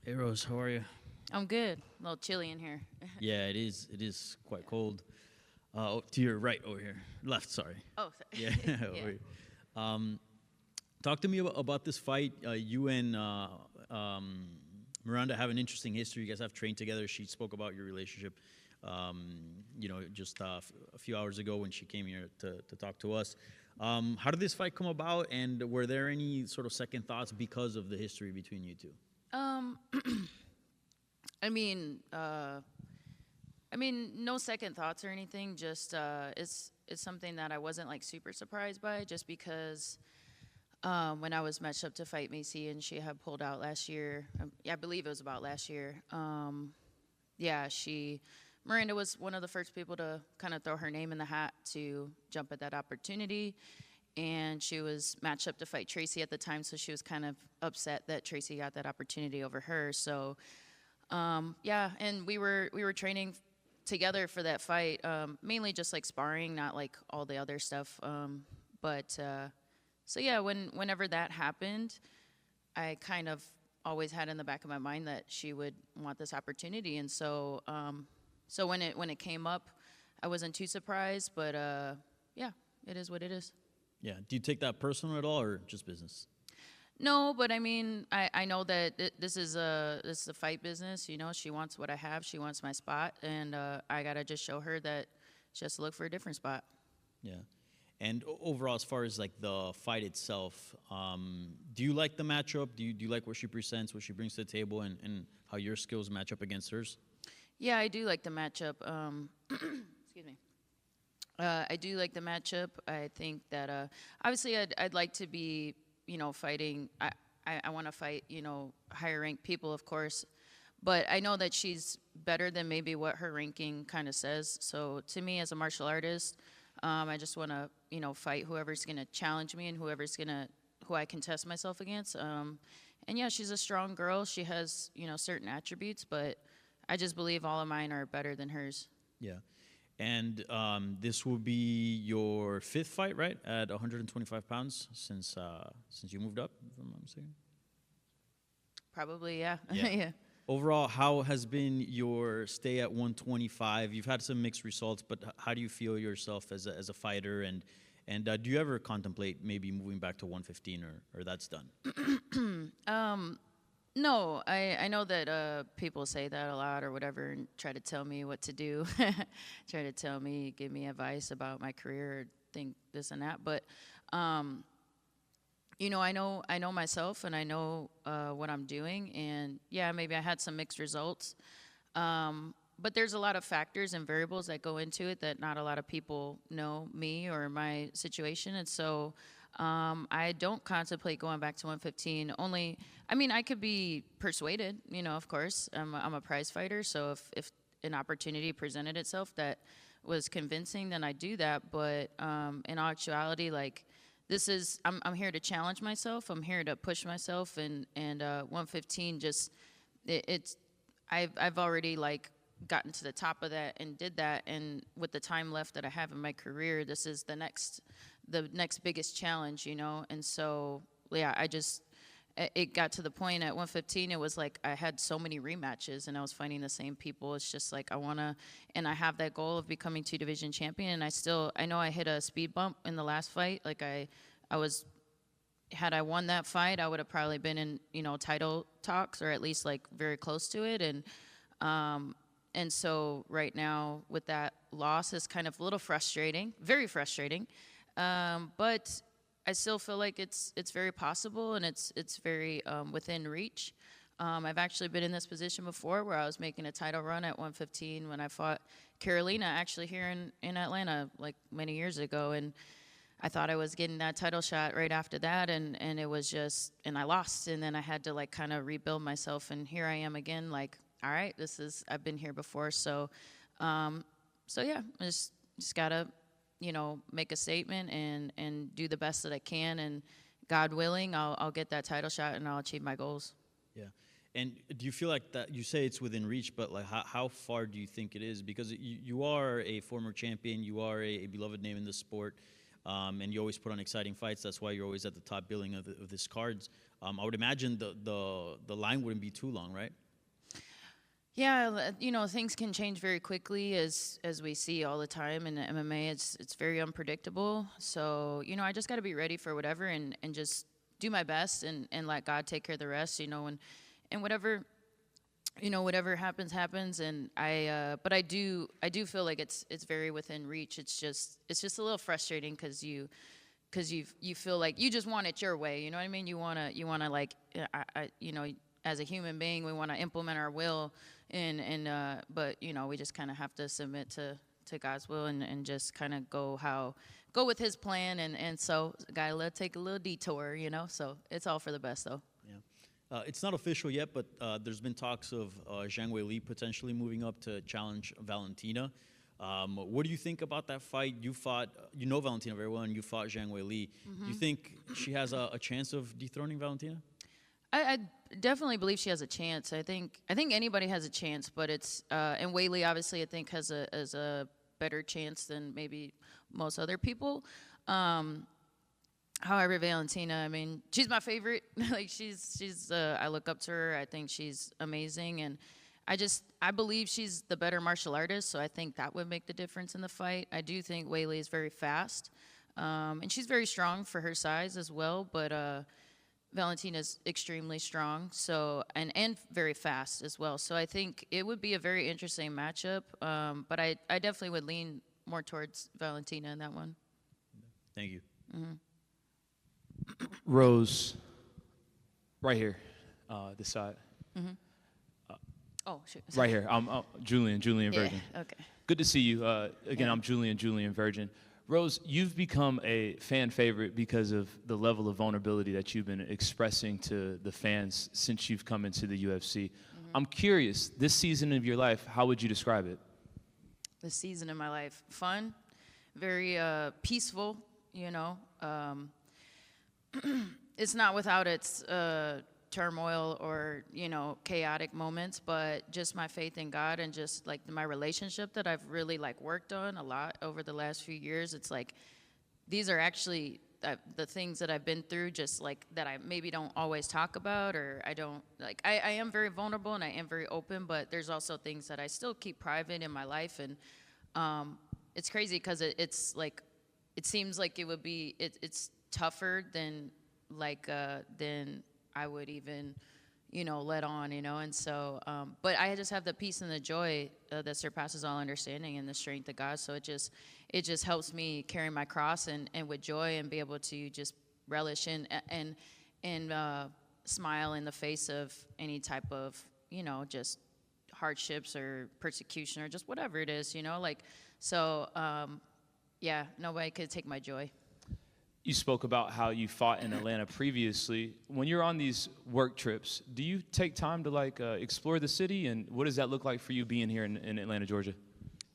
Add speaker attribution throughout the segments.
Speaker 1: Hey Rose, how are you?
Speaker 2: I'm good. A little chilly in here.
Speaker 1: Yeah, it is. It is quite cold. To your right over here, left. Sorry.
Speaker 2: Oh,
Speaker 1: Yeah,
Speaker 2: sorry.
Speaker 1: over
Speaker 2: Yeah.
Speaker 1: here. Um, Talk to me about this fight. You and Miranda have an interesting history. You guys have trained together. She spoke about your relationship. Just a few hours ago when she came here to talk to us. How did this fight come about, and were there any sort of second thoughts because of the history between you two?
Speaker 2: Um, I mean, no second thoughts or anything. Just it's something that I wasn't like super surprised by, just because when I was matched up to fight Macy and she had pulled out last year. Yeah, I believe it was about last year. Yeah, Miranda was one of the first people to kind of throw her name in the hat to jump at that opportunity. And she was matched up to fight Tracy at the time, so she was kind of upset that Tracy got that opportunity over her. So, yeah, and we were training together for that fight, mainly just like sparring, not like all the other stuff. But so yeah, whenever that happened, I kind of always had in the back of my mind that she would want this opportunity, and so when it came up, I wasn't too surprised. But yeah, it is what it is.
Speaker 1: Yeah. Do you take that personal at all, or just business?
Speaker 2: No, but I mean, I know that this is a fight business. You know, she wants what I have. She wants my spot, and I gotta just show her that she has to look for a different spot.
Speaker 1: Yeah. And overall, as far as like the fight itself, do you like the matchup? Do you like what she presents, what she brings to the table, and how your skills match up against hers?
Speaker 2: Yeah, I do like the matchup. Excuse me. I do like the matchup. I think that obviously I'd like to be, fighting. I want to fight, higher ranked people, of course. But I know that she's better than maybe what her ranking kind of says. So to me, as a martial artist, I just want to, fight whoever's going to challenge me and who I can test myself against. And yeah, she's a strong girl. She has, certain attributes, but I just believe all of mine are better than hers.
Speaker 1: Yeah. And this will be your fifth fight, right? At 125 pounds since you moved up, if I'm not mistaken.
Speaker 2: Probably, yeah.
Speaker 1: Yeah.
Speaker 2: Yeah.
Speaker 1: Overall, how has been your stay at 125? You've had some mixed results, but how do you feel yourself as a fighter? And do you ever contemplate maybe moving back to 115, or that's done?
Speaker 2: No, I know that people say that a lot or whatever and try to tell me what to do, try to tell me, give me advice about my career, or think this and that. But I know myself, and I know what I'm doing. And yeah, maybe I had some mixed results, but there's a lot of factors and variables that go into it that not a lot of people know me or my situation, and so. I don't contemplate going back to 115. Only, I mean, I could be persuaded. Of course, I'm a prize fighter. So if an opportunity presented itself that was convincing, then I do that. But in actuality, like I'm here to challenge myself. I'm here to push myself, and 115 just it's I've already like gotten to the top of that and did that, and with the time left that I have in my career, this is the next biggest challenge, and so yeah, it got to the point at 115, it was like I had so many rematches and I was fighting the same people. It's just like and I have that goal of becoming 2 division champion, and I know I hit a speed bump in the last fight. Like I was had I won that fight, I would have probably been in title talks, or at least like very close to it. And so right now with that loss, is kind of a little frustrating, very frustrating. But I still feel like it's very possible, and it's very within reach. I've actually been in this position before, where I was making a title run at 115 when I fought Carolina, actually here in Atlanta, like many years ago, and I thought I was getting that title shot right after that, and it was just, and I lost, and then I had to like kind of rebuild myself, and here I am again, like, all right, I've been here before, so yeah, I just gotta make a statement and do the best that I can, and God willing, I'll get that title shot and I'll achieve my goals.
Speaker 1: Yeah. And do you feel like that, you say it's within reach, but like how far do you think it is? Because you are a former champion, you are a beloved name in the sport. and you always put on exciting fights. That's why you're always at the top billing of this cards. I would imagine the line wouldn't be too long, right?
Speaker 2: Yeah, things can change very quickly as we see all the time in the MMA. It's very unpredictable. So, I just got to be ready for whatever and just do my best and let God take care of the rest, and whatever, whatever happens. And but I do feel like it's very within reach. It's just a little frustrating because you feel like you just want it your way. You know what I mean? You want to like, as a human being, we want to implement our will, but we just kind of have to submit to God's will and just kind of go with His plan, and so gotta take a little detour, So it's all for the best, though.
Speaker 1: Yeah, it's not official yet, but there's been talks of Jamey-Lyn potentially moving up to challenge Valentina. What do you think about that fight? You know Valentina very well, and you fought Jamey-Lyn. Do you think she has a chance of dethroning Valentina?
Speaker 2: I definitely believe she has a chance. I think anybody has a chance, but it's and Weili obviously I think has a better chance than maybe most other people. However, Valentina, I mean, she's my favorite. Like she's I look up to her. I think she's amazing, and I believe she's the better martial artist. So I think that would make the difference in the fight. I do think Weili is very fast, and she's very strong for her size as well. But Valentina's extremely strong, so and very fast as well. So I think it would be a very interesting matchup. But I definitely would lean more towards Valentina in that one.
Speaker 1: Thank you.
Speaker 2: Mm-hmm.
Speaker 3: Rose, right here, this side.
Speaker 2: Mm-hmm. Oh, shoot.
Speaker 3: Right here. I'm Julian Virgin.
Speaker 2: Yeah, okay.
Speaker 3: Good to see you. Again, I'm Julian Virgin. Rose, you've become a fan favorite because of the level of vulnerability that you've been expressing to the fans since you've come into the UFC. Mm-hmm. I'm curious, this season of your life, how would you describe it?
Speaker 2: This season of my life, fun, very peaceful, It's not without its turmoil or, chaotic moments, but just my faith in God and just like my relationship that I've really like worked on a lot over the last few years. It's like, these are actually the things that I've been through, just like that I maybe don't always talk about, or I don't like, I am very vulnerable and I am very open, but there's also things that I still keep private in my life. And it's crazy because it's like, it seems like it would be, it's tougher than I would even, let on, and so, but I just have the peace and the joy that surpasses all understanding and the strength of God. So it just helps me carry my cross and with joy and be able to just relish and smile in the face of any type of, just hardships or persecution or just whatever it is, so, yeah, nobody could take my joy.
Speaker 3: You spoke about how you fought in Atlanta previously. When you're on these work trips, do you take time to explore the city, and what does that look like for you being here in Atlanta, Georgia?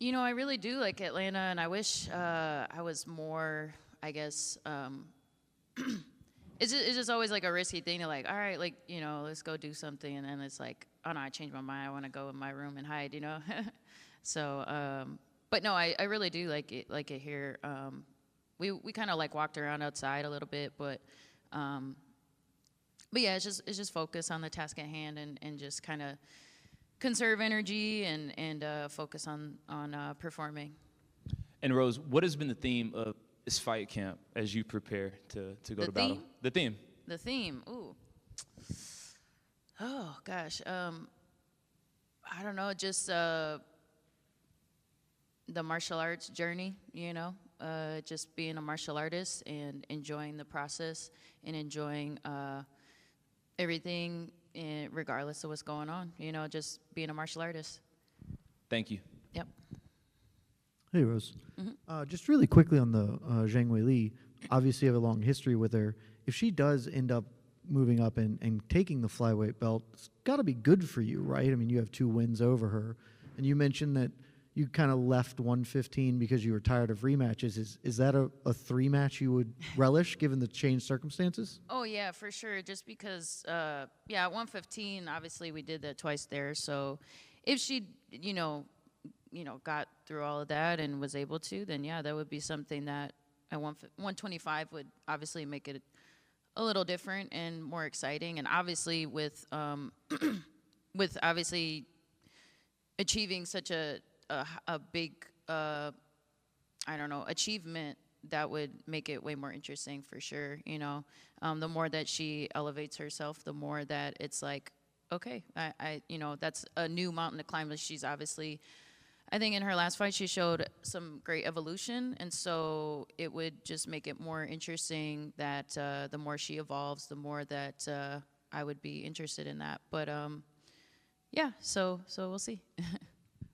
Speaker 2: I really do like Atlanta, and I wish I was more, I guess, it's just always like a risky thing to all right, let's go do something, and then it's like, oh no, I changed my mind, I want to go in my room and hide, So, but no, I really do like it here. We kind of walked around outside a little bit, but yeah, it's just focus on the task at hand and just kind of conserve energy and focus on performing.
Speaker 3: And Rose, what has been the theme of this fight camp as you prepare to go to battle? The theme.
Speaker 2: The theme. Ooh. Oh gosh. I don't know. Just the martial arts journey. Just being a martial artist and enjoying the process and enjoying everything, regardless of what's going on. Just being a martial artist.
Speaker 3: Thank you.
Speaker 2: Yep.
Speaker 4: Hey, Rose.
Speaker 2: Mm-hmm.
Speaker 4: Just really quickly on the Jamey-Lyn, obviously you have a long history with her. If she does end up moving up and taking the flyweight belt, it's got to be good for you, right? I mean, you have 2 wins over her. And you mentioned that you kind of left 115 because you were tired of rematches. Is that a 3-match you would relish given the changed circumstances?
Speaker 2: Oh, yeah, for sure. Just because, at 115, obviously we did that twice there. So if she, got through all of that and was able to, then, yeah, that would be something that 125 would obviously make it a little different and more exciting. And obviously with with obviously achieving such a big I don't know, achievement, that would make it way more interesting for sure. You know, the more that she elevates herself, the more that it's like, okay, I you know, that's a new mountain to climb. She's obviously, I think in her last fight, she showed some great evolution. And so it would just make it more interesting that the more she evolves, the more that I would be interested in that. But yeah, so we'll see.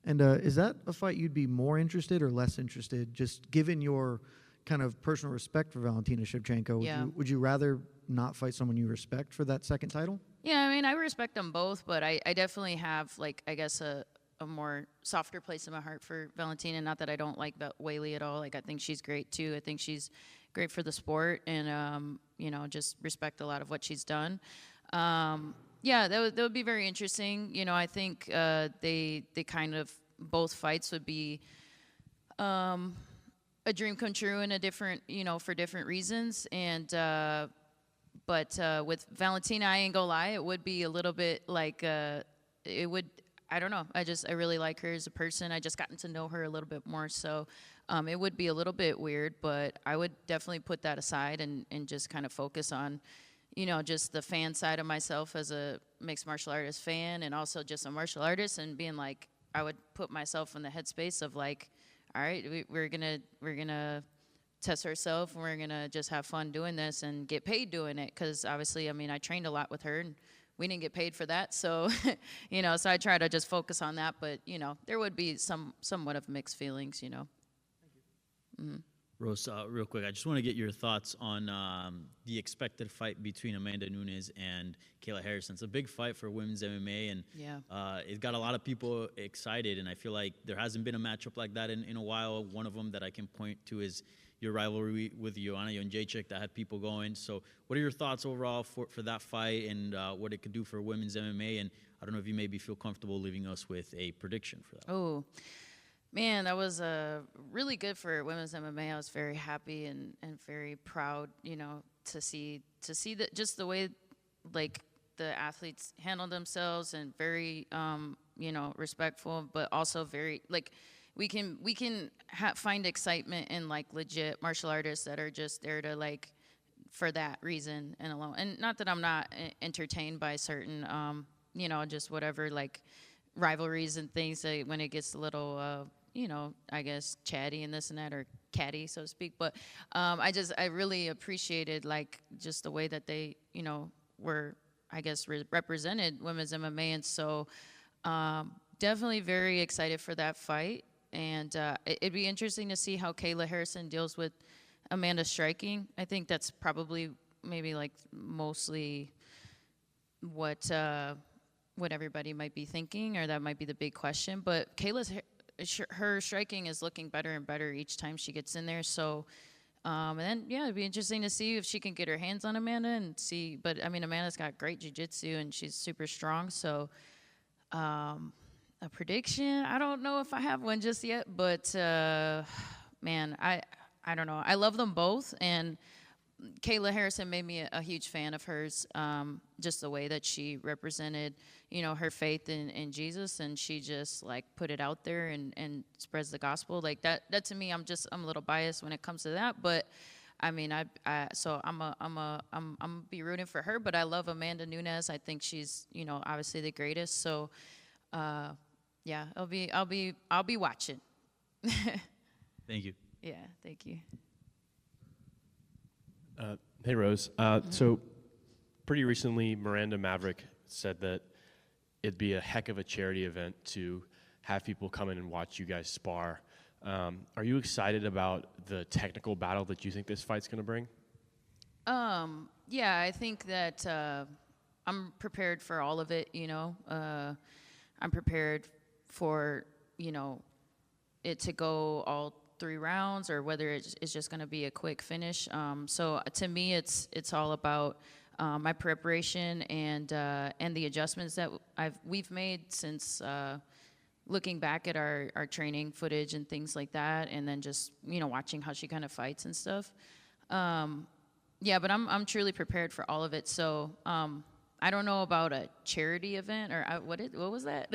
Speaker 4: And is that a fight you'd be more interested or less interested, just given your kind of personal respect for Valentina Shevchenko? Would you rather not fight someone you respect for that second title?
Speaker 2: Yeah, I mean, I respect them both, but I definitely have, like, I guess a more softer place in my heart for Valentina. Not that I don't like Weili at all. Like, I think she's great, too. I think she's great for the sport and, you know, just respect a lot of what she's done. Yeah, that would be very interesting. You know, I think they kind of, both fights would be a dream come true in a different, you know, for different reasons. And but with Valentina, I ain't gonna lie, it would be a little bit like it would. I don't know. I really like her as a person. I just gotten to know her a little bit more, so it would be a little bit weird. But I would definitely put that aside and just kind of focus on, you know, just the fan side of myself as a mixed martial artist fan, and also just a martial artist, and being like, I would put myself in the headspace of like, all right, we're gonna test ourselves, and we're gonna just have fun doing this and get paid doing it. Because obviously, I mean, I trained a lot with her, and we didn't get paid for that. So, you know, so I try to just focus on that. But you know, there would be somewhat of mixed feelings, you know. Mm-hmm.
Speaker 1: Rose, real quick, I just want to get your thoughts on the expected fight between Amanda Nunes and Kayla Harrison. It's a big fight for women's MMA, and it got a lot of people excited, and I feel like there hasn't been a matchup like that in a while. One of them that I can point to is your rivalry with Joanna Jędrzejczyk that had people going. So what are your thoughts overall for that fight and what it could do for women's MMA? And I don't know if you maybe feel comfortable leaving us with a prediction for that.
Speaker 2: Oh. Man, that was really good for women's MMA. I was very happy and very proud, you know, to see that just the way like the athletes handle themselves, and very you know, respectful, but also very like we can find excitement in like legit martial artists that are just there to like for that reason and alone. And not that I'm not entertained by certain you know, just whatever like rivalries and things when it gets a little you know, I guess chatty and this and that, or catty, so to speak. But I really appreciated like just the way that they, you know, were, I guess, represented women's MMA. And so definitely very excited for that fight. And it'd be interesting to see how Kayla Harrison deals with Amanda striking. I think that's probably maybe like mostly what everybody might be thinking, or that might be the big question. But her striking is looking better and better each time she gets in there. So, and then, yeah, it'd be interesting to see if she can get her hands on Amanda and see. But, I mean, Amanda's got great jiu-jitsu, and she's super strong. So, a prediction, I don't know if I have one just yet. But, man, I don't know. I love them both. And Kayla Harrison made me a huge fan of hers, just the way that she represented, you know, her faith in Jesus, and she just like put it out there and spreads the gospel like that. That to me, I'm a little biased when it comes to that, but I mean, so I'm be rooting for her, but I love Amanda Nunes. I think she's, you know, obviously the greatest. So, yeah, I'll be watching.
Speaker 1: Thank you.
Speaker 2: Yeah, thank you.
Speaker 5: Hey, Rose. So pretty recently, Miranda Maverick said that it'd be a heck of a charity event to have people come in and watch you guys spar. Are you excited about the technical battle that you think this fight's going to bring?
Speaker 2: Yeah, I think that I'm prepared for all of it, you know. I'm prepared for, you know, it to go all 3 rounds, or whether it's just going to be a quick finish. So to me, it's all about my preparation and the adjustments that we've made since looking back at our training footage and things like that, and then just, you know, watching how she kind of fights and stuff. Yeah, but I'm truly prepared for all of it. So I don't know about a charity event or what was that?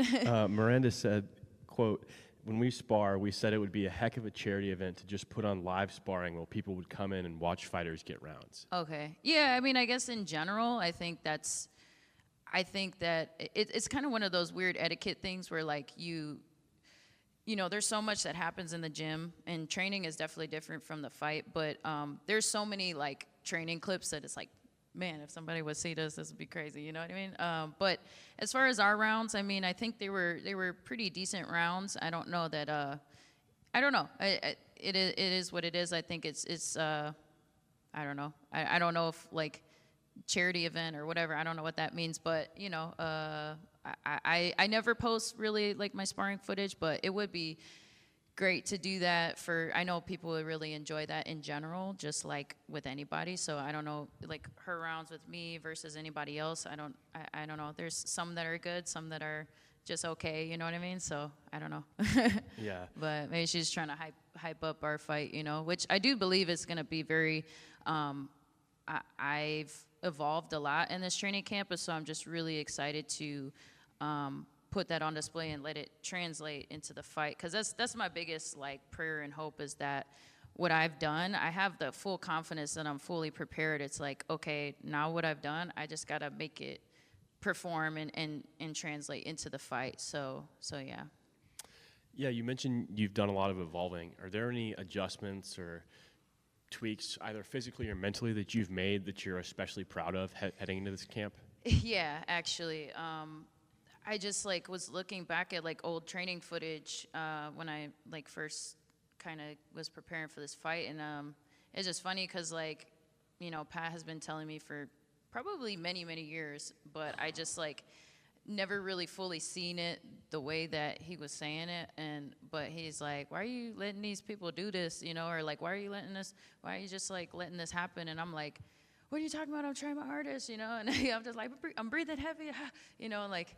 Speaker 5: Miranda said, quote, when we spar, we said it would be a heck of a charity event to just put on live sparring where people would come in and watch fighters get rounds.
Speaker 2: Okay. Yeah, I mean, I guess in general, I think that it's kind of one of those weird etiquette things where, like, you know, there's so much that happens in the gym, and training is definitely different from the fight, but there's so many, like, training clips that it's like, man, if somebody would see this would be crazy, you know what I mean? But as far as our rounds, I mean, I think they were pretty decent rounds. I don't know that, I don't know. It is what it is. I think it's I don't know. I don't know if, like, charity event or whatever, I don't know what that means, but, you know, I never post really, like, my sparring footage, but it would be great to do that I know people would really enjoy that in general, just like with anybody. So I don't know, like, her rounds with me versus anybody else. I don't know. There's some that are good, some that are just okay, you know what I mean? So I don't know.
Speaker 5: Yeah.
Speaker 2: But maybe she's trying to hype up our fight, you know, which I do believe is going to be very, I've evolved a lot in this training campus, so I'm just really excited to put that on display and let it translate into the fight, because that's my biggest, like, prayer and hope, is that what I've done, I have the full confidence that I'm fully prepared. It's like, okay, now what I've done, I just got to make it perform and translate into the fight. So yeah.
Speaker 5: Yeah, you mentioned you've done a lot of evolving. Are there any adjustments or tweaks, either physically or mentally, that you've made that you're especially proud of heading into this camp?
Speaker 2: Yeah, actually. I just, like, was looking back at, like, old training footage when I, like, first kind of was preparing for this fight, and it's just funny because, like, you know, Pat has been telling me for probably many, many years, but I just, like, never really fully seen it the way that he was saying it, but he's like, why are you letting these people do this, you know, or, like, why are you just, like, letting this happen? And I'm like, what are you talking about? I'm trying my hardest, you know, and I'm just like, I'm breathing heavy, you know, like,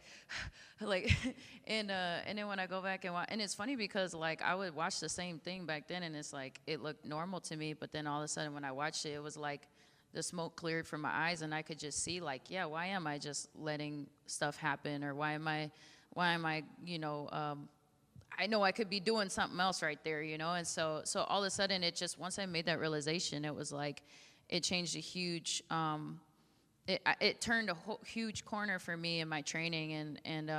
Speaker 2: and then when I go back and watch, and it's funny because, like, I would watch the same thing back then, and it's like, it looked normal to me, but then all of a sudden when I watched it, it was like the smoke cleared from my eyes, and I could just see, like, yeah, why am I just letting stuff happen, or why am I, you know, I know I could be doing something else right there, you know, and so all of a sudden it just, once I made that realization, it was like, it changed a huge, it turned a huge corner for me in my training and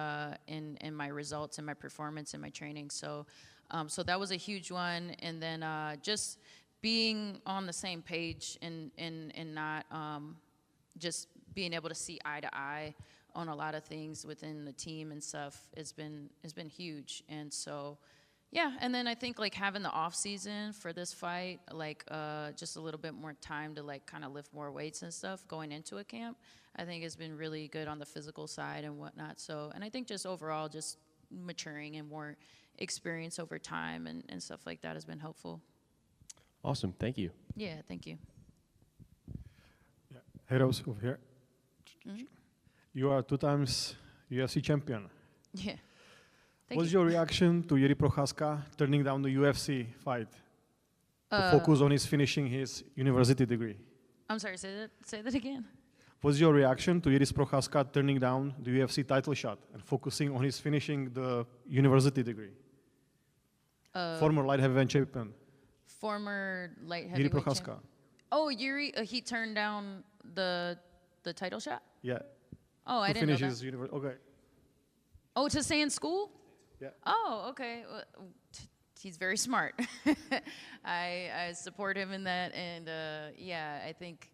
Speaker 2: in my results and my performance in my training. So that was a huge one. And then just being on the same page and not just being able to see eye to eye on a lot of things within the team and stuff has been huge. And so, yeah, and then I think, like, having the off season for this fight, like, just a little bit more time to, like, kind of lift more weights and stuff going into a camp, I think has been really good on the physical side and whatnot. So, and I think just overall, just maturing and more experience over time and stuff like that has been helpful.
Speaker 5: Awesome, thank you.
Speaker 2: Yeah, thank you.
Speaker 6: Yeah. Hey, Rose, over here.
Speaker 2: Mm-hmm.
Speaker 6: You are 2 times UFC champion.
Speaker 2: Yeah.
Speaker 6: What's your reaction to Jiří Procházka turning down the UFC fight to focus on his finishing his university degree?
Speaker 2: I'm sorry, say that again.
Speaker 6: What's your reaction to Jiří Procházka turning down the UFC title shot and focusing on his finishing the university degree? Former light heavyweight champion.
Speaker 2: Former light heavyweight
Speaker 6: Jiří Procházka.
Speaker 2: Oh, Jiří, he turned down the title shot?
Speaker 6: Yeah.
Speaker 2: Oh, I
Speaker 6: to
Speaker 2: didn't know
Speaker 6: finish
Speaker 2: that.
Speaker 6: his okay.
Speaker 2: Oh, to stay in school?
Speaker 6: Yeah.
Speaker 2: Oh, okay. Well, he's very smart. I support him in that, and yeah, I think,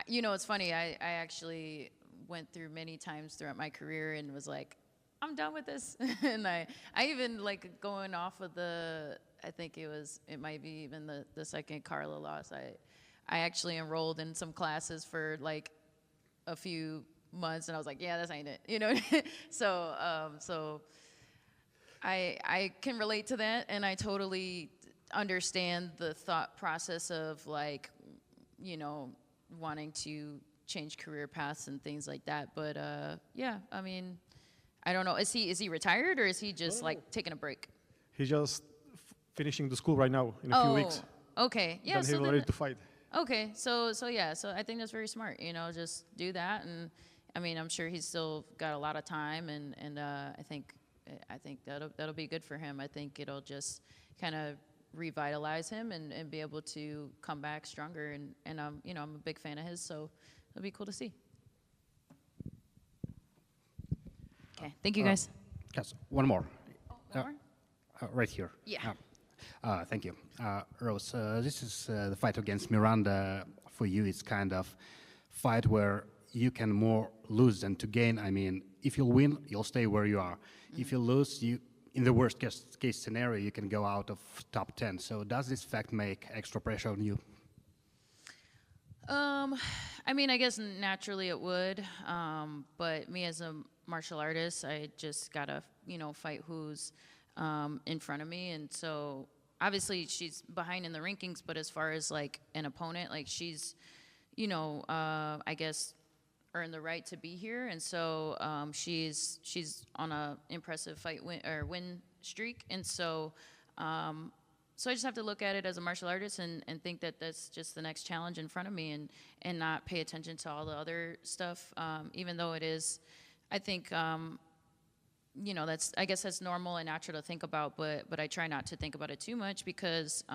Speaker 2: you know, it's funny. I actually went through many times throughout my career and was like, I'm done with this, and I even, like, going off of I think it might be even the second Carla loss. I actually enrolled in some classes for, like, a few months, and I was like, yeah, this ain't it, you know. So I can relate to that, and I totally understand the thought process of, like, you know, wanting to change career paths and things like that. But yeah, I mean, I don't know. Is he retired or is he just like taking a break?
Speaker 6: He's just finishing the school right now in a few weeks.
Speaker 2: Okay. Yeah.
Speaker 6: Then he'll be ready to fight.
Speaker 2: Okay. So yeah. So I think that's very smart. You know, just do that, and I mean, I'm sure he's still got a lot of time, and I think that'll be good for him. I think it'll just kind of revitalize him and be able to come back stronger. And you know, I'm a big fan of his, so it'll be cool to see. Okay. Thank you, guys.
Speaker 7: Yes, one more.
Speaker 2: One more?
Speaker 7: Right here.
Speaker 2: Yeah.
Speaker 7: Thank you. Rose, this is the fight against Miranda. For you, it's kind of fight where you can more lose than to gain. I mean, if you'll win, you'll stay where you are. If you lose, in the worst case scenario, you can go out of top 10. So does this fact make extra pressure on you?
Speaker 2: I mean, I guess naturally it would, but me as a martial artist, I just gotta, you know, fight who's in front of me, and so obviously she's behind in the rankings, but as far as like an opponent, like she's, you know, I guess earned the right to be here, and so she's on a impressive win streak, and so. So I just have to look at it as a martial artist and think that that's just the next challenge in front of me, and not pay attention to all the other stuff, even though it is, I think, you know, I guess that's normal and natural to think about, but I try not to think about it too much because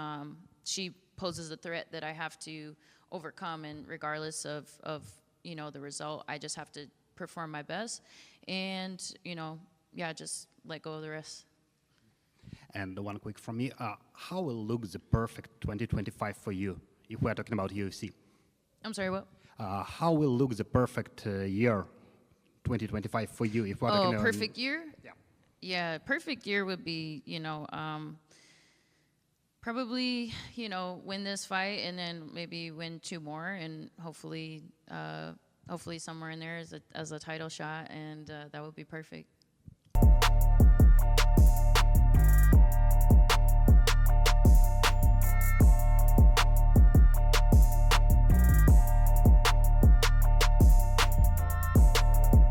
Speaker 2: she poses a threat that I have to overcome, and regardless of you know, the result, I just have to perform my best, and, you know, yeah, just let go of the rest.
Speaker 7: And one quick from me, how will look the perfect 2025 for you, if we're talking about UFC?
Speaker 2: I'm sorry, what?
Speaker 7: How will look the perfect year 2025 for you, if we're talking about...
Speaker 2: perfect year?
Speaker 7: Yeah.
Speaker 2: Yeah, perfect year would be, you know, probably, you know, win this fight and then maybe win 2 more, and hopefully somewhere in there as a title shot, and that would be perfect.